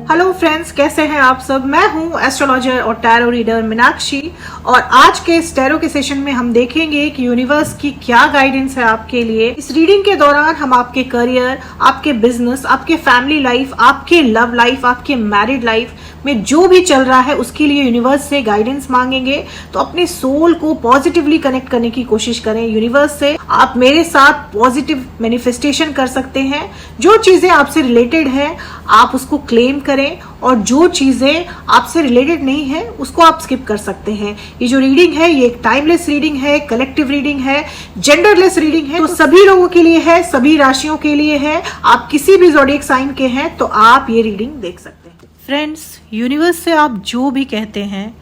Hello friends, कैसे हैं आप सब। मैं हूं एस्ट्रोलॉजर और टैरो रीडर मीनाक्षी और आज के इस टैरो के सेशन में हम देखेंगे कि यूनिवर्स की क्या गाइडेंस है आपके लिए। इस रीडिंग के दौरान हम आपके करियर, आपके बिजनेस, आपके फैमिली लाइफ, आपके लव लाइफ, आपके मैरिड लाइफ में जो भी चल रहा है उसके लिए यूनिवर्स से गाइडेंस मांगेंगे। तो अपने सोल को पॉजिटिवली कनेक्ट करने की कोशिश करें यूनिवर्स से। आप मेरे साथ पॉजिटिव मैनिफेस्टेशन कर सकते हैं। जो चीजें आपसे रिलेटेड है आप उसको क्लेम करें और जो चीजें आपसे रिलेटेड नहीं है उसको आप स्किप कर सकते हैं। ये जो रीडिंग है ये एक टाइमलेस रीडिंग है, कलेक्टिव रीडिंग है, जेंडरलेस रीडिंग है। तो सभी लोगों के लिए है, सभी राशियों के लिए है। आप किसी भी ज़ोडिएक साइन के हैं तो आप ये रीडिंग देख सकते हैं। फ्रेंड्स, यूनिवर्स से आप जो भी कहते हैं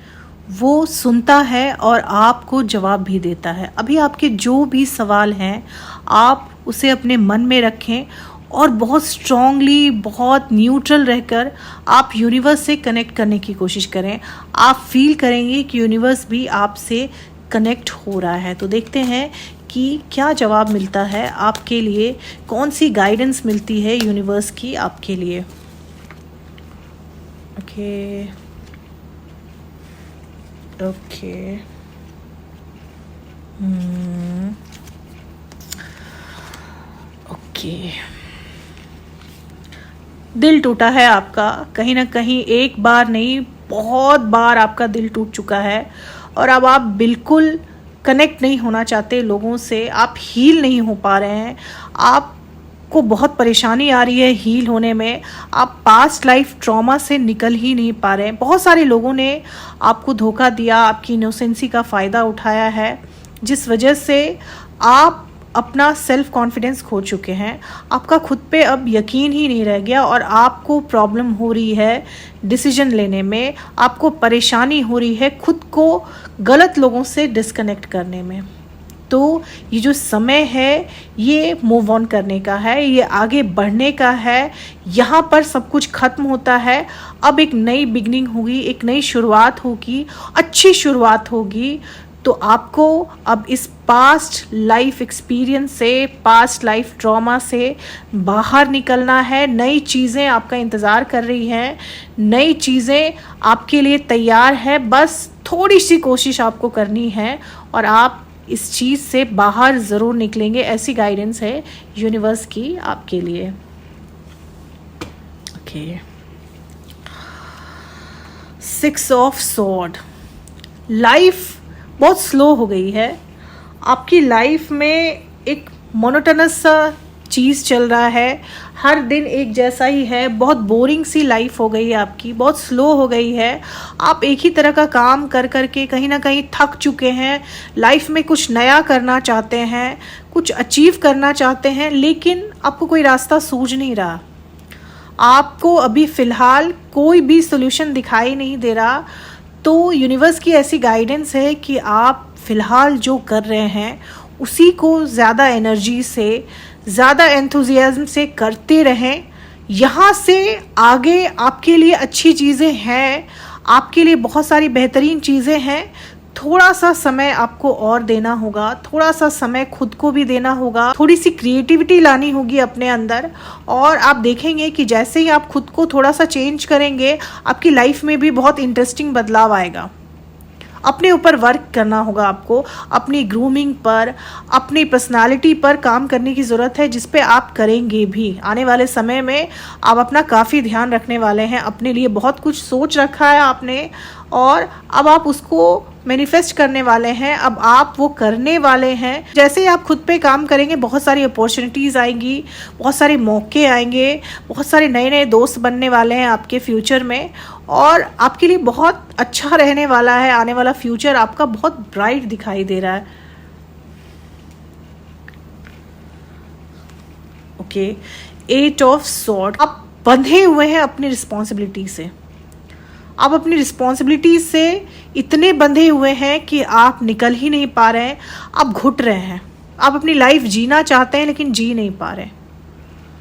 वो सुनता है और आपको जवाब भी देता है। अभी आपके जो भी सवाल हैं आप उसे अपने मन में रखें और बहुत स्ट्रांगली, बहुत न्यूट्रल रहकर आप यूनिवर्स से कनेक्ट करने की कोशिश करें। आप फील करेंगे कि यूनिवर्स भी आपसे कनेक्ट हो रहा है। तो देखते हैं कि क्या जवाब मिलता है आपके लिए, कौन सी गाइडेंस मिलती है यूनिवर्स की आपके लिए। ओके दिल टूटा है आपका, कहीं ना कहीं एक बार नहीं बहुत बार आपका दिल टूट चुका है और अब आप बिल्कुल कनेक्ट नहीं होना चाहते लोगों से। आप हील नहीं हो पा रहे हैं, आपको बहुत परेशानी आ रही है हील होने में। आप पास्ट लाइफ ट्रॉमा से निकल ही नहीं पा रहे हैं। बहुत सारे लोगों ने आपको धोखा दिया, आपकी इनोसेंसी का फ़ायदा उठाया है, जिस वजह से आप अपना सेल्फ कॉन्फिडेंस खो चुके हैं। आपका खुद पे अब यकीन ही नहीं रह गया और आपको प्रॉब्लम हो रही है डिसीजन लेने में। आपको परेशानी हो रही है खुद को गलत लोगों से डिस्कनेक्ट करने में। तो ये जो समय है ये मूव ऑन करने का है, ये आगे बढ़ने का है। यहाँ पर सब कुछ खत्म होता है, अब एक नई बिगनिंग होगी, एक नई शुरुआत होगी, अच्छी शुरुआत होगी। तो आपको अब इस पास्ट लाइफ एक्सपीरियंस से, पास्ट लाइफ ट्रॉमा से बाहर निकलना है। नई चीज़ें आपका इंतज़ार कर रही हैं, नई चीज़ें आपके लिए तैयार है। बस थोड़ी सी कोशिश आपको करनी है और आप इस चीज़ से बाहर ज़रूर निकलेंगे। ऐसी गाइडेंस है यूनिवर्स की आपके लिए। Six of sword. लाइफ बहुत स्लो हो गई है आपकी लाइफ में, एक मोनोटोनस सा चीज़ चल रहा है, हर दिन एक जैसा ही है। बहुत बोरिंग सी लाइफ हो गई है आपकी, बहुत स्लो हो गई है। आप एक ही तरह का काम कर कर के कहीं ना कहीं थक चुके हैं। लाइफ में कुछ नया करना चाहते हैं, कुछ अचीव करना चाहते हैं, लेकिन आपको कोई रास्ता सूझ नहीं रहा। आपको अभी फ़िलहाल कोई भी सोल्यूशन दिखाई नहीं दे रहा। तो यूनिवर्स की ऐसी गाइडेंस है कि आप फ़िलहाल जो कर रहे हैं उसी को ज़्यादा एनर्जी से, ज़्यादा एंथुजियाज्म से करते रहें। यहाँ से आगे आपके लिए अच्छी चीज़ें हैं, आपके लिए बहुत सारी बेहतरीन चीज़ें हैं। थोड़ा सा समय आपको और देना होगा, थोड़ा सा समय खुद को भी देना होगा, थोड़ी सी क्रिएटिविटी लानी होगी अपने अंदर। और आप देखेंगे कि जैसे ही आप खुद को थोड़ा सा चेंज करेंगे आपकी लाइफ में भी बहुत इंटरेस्टिंग बदलाव आएगा। अपने ऊपर वर्क करना होगा आपको, अपनी ग्रूमिंग पर, अपनी पर्सनालिटी पर काम करने की ज़रूरत है, जिस पे आप करेंगे भी। आने वाले समय में आप अपना काफ़ी ध्यान रखने वाले हैं। अपने लिए बहुत कुछ सोच रखा है आपने और अब आप उसको मैनिफेस्ट करने वाले हैं, अब आप वो करने वाले हैं। जैसे ही आप खुद पे काम करेंगे बहुत सारी अपॉर्चुनिटीज़ आएंगी, बहुत सारे मौके आएंगे, बहुत सारे नए नए दोस्त बनने वाले हैं आपके फ्यूचर में और आपके लिए बहुत अच्छा रहने वाला है। आने वाला फ्यूचर आपका बहुत ब्राइट दिखाई दे रहा है। Eight of sword. आप बंधे हुए हैं अपनी रिस्पॉन्सिबिलिटी से। आप अपनी रिस्पॉन्सिबिलिटी से इतने बंधे हुए हैं कि आप निकल ही नहीं पा रहे हैं। आप घुट रहे हैं। आप अपनी लाइफ जीना चाहते हैं लेकिन जी नहीं पा रहे।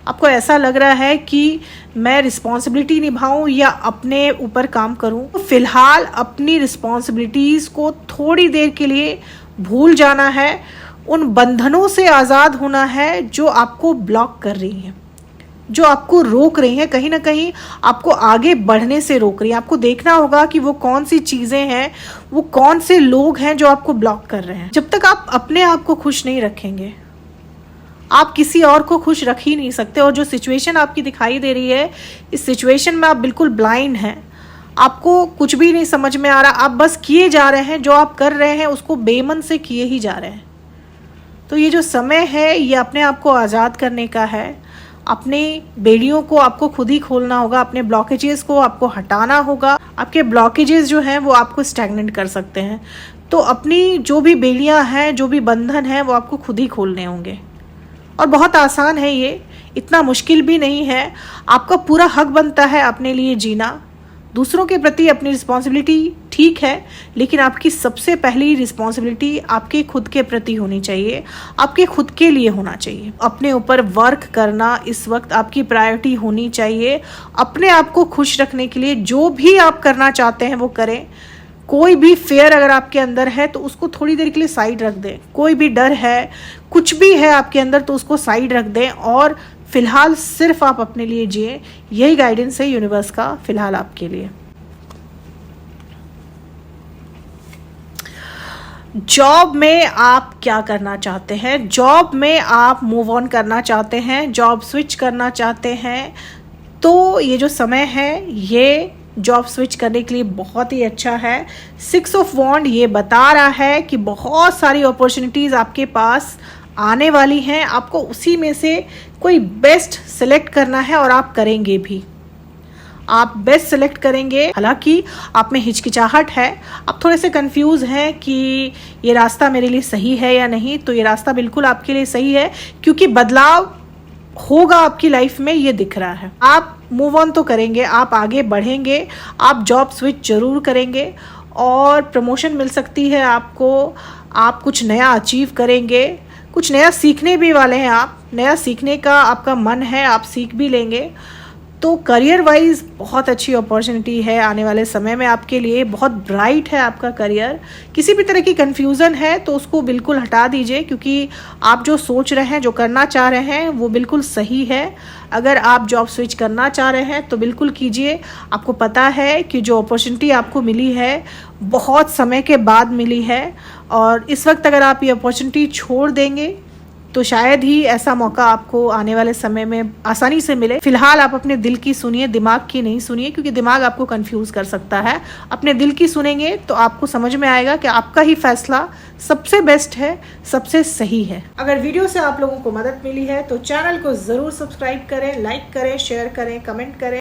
आपको ऐसा लग रहा है कि मैं रिस्पॉन्सिबिलिटी निभाऊं या अपने ऊपर काम करूं। तो फिलहाल अपनी रिस्पॉन्सिबिलिटीज़ को थोड़ी देर के लिए भूल जाना है, उन बंधनों से आज़ाद होना है जो आपको ब्लॉक कर रही हैं। जो आपको रोक रही हैं, कहीं ना कहीं आपको आगे बढ़ने से रोक रही हैं। आपको देखना होगा कि वो कौन सी चीज़ें हैं, वो कौन से लोग हैं जो आपको ब्लॉक कर रहे हैं। जब तक आप अपने आप को खुश नहीं रखेंगे, आप किसी और को खुश रख ही नहीं सकते। और जो सिचुएशन आपकी दिखाई दे रही है, इस सिचुएशन में आप बिल्कुल ब्लाइंड हैं, आपको कुछ भी नहीं समझ में आ रहा, आप बस किए जा रहे हैं, जो आप कर रहे हैं उसको बेमन से किए ही जा रहे हैं। तो ये जो समय है, ये अपने आप को आज़ाद करने का है। अपनी बेड़ियों को आपको खुद ही खोलना होगा, अपने ब्लॉकेजेस को आपको हटाना होगा। आपके ब्लॉकेजेस जो हैं वो आपको स्टैग्नेंट कर सकते हैं। तो अपनी जो भी बेड़ियां हैं, जो भी बंधन हैं, वो आपको खुद ही खोलने होंगे। और बहुत आसान है ये, इतना मुश्किल भी नहीं है। आपका पूरा हक बनता है अपने लिए जीना, दूसरों के प्रति अपनी रिस्पॉन्सिबिलिटी ठीक है, लेकिन आपकी सबसे पहली रिस्पॉन्सिबिलिटी आपके खुद के प्रति होनी चाहिए, आपके खुद के लिए होना चाहिए। अपने ऊपर वर्क करना इस वक्त आपकी प्रायोरिटी होनी चाहिए। अपने आप को खुश रखने के लिए जो भी आप करना चाहते हैं वो करें। कोई भी फेयर अगर आपके अंदर है तो उसको थोड़ी देर के लिए साइड रख दें। कोई भी डर है, कुछ भी है आपके अंदर, तो उसको साइड रख दें और फिलहाल सिर्फ आप अपने लिए जिए। यही गाइडेंस है यूनिवर्स का फिलहाल आपके लिए। जॉब में आप क्या करना चाहते हैं? जॉब में आप मूव ऑन करना चाहते हैं, जॉब स्विच करना चाहते हैं, तो ये जो समय है ये जॉब स्विच करने के लिए बहुत ही अच्छा है। 6 ऑफ वॉन्ड ये बता रहा है कि बहुत सारी अपॉर्चुनिटीज़ आपके पास आने वाली हैं। आपको उसी में से कोई बेस्ट सेलेक्ट करना है और आप करेंगे भी। आप बेस्ट सेलेक्ट करेंगे। हालांकि आप में हिचकिचाहट है, आप थोड़े से कंफ्यूज हैं कि ये रास्ता मेरे लिए सही है या नहीं, तो ये रास्ता बिल्कुल आपके लिए सही है, क्योंकि बदलाव होगा आपकी लाइफ में, ये दिख रहा है। आप मूव ऑन तो करेंगे, आप आगे बढ़ेंगे, आप जॉब स्विच जरूर करेंगे और प्रमोशन मिल सकती है आपको। आप कुछ नया अचीव करेंगे, कुछ नया सीखने भी वाले हैं। आप नया सीखने का आपका मन है, आप सीख भी लेंगे। तो करियर वाइज बहुत अच्छी अपॉर्चुनिटी है आने वाले समय में आपके लिए। बहुत ब्राइट है आपका करियर। किसी भी तरह की कन्फ्यूज़न है तो उसको बिल्कुल हटा दीजिए, क्योंकि आप जो सोच रहे हैं, जो करना चाह रहे हैं, वो बिल्कुल सही है। अगर आप जॉब स्विच करना चाह रहे हैं तो बिल्कुल कीजिए। आपको पता है कि जो अपॉर्चुनिटी आपको मिली है बहुत समय के बाद मिली है, और इस वक्त अगर आप ये अपॉर्चुनिटी छोड़ देंगे तो शायद ही ऐसा मौका आपको आने वाले समय में आसानी से मिले। फिलहाल आप अपने दिल की सुनिए, दिमाग की नहीं सुनिए, क्योंकि दिमाग आपको कंफ्यूज कर सकता है। अपने दिल की सुनेंगे तो आपको समझ में आएगा कि आपका ही फैसला सबसे बेस्ट है, सबसे सही है। अगर वीडियो से आप लोगों को मदद मिली है तो चैनल को ज़रूर सब्सक्राइब करें, लाइक करें, शेयर करें, कमेंट करें।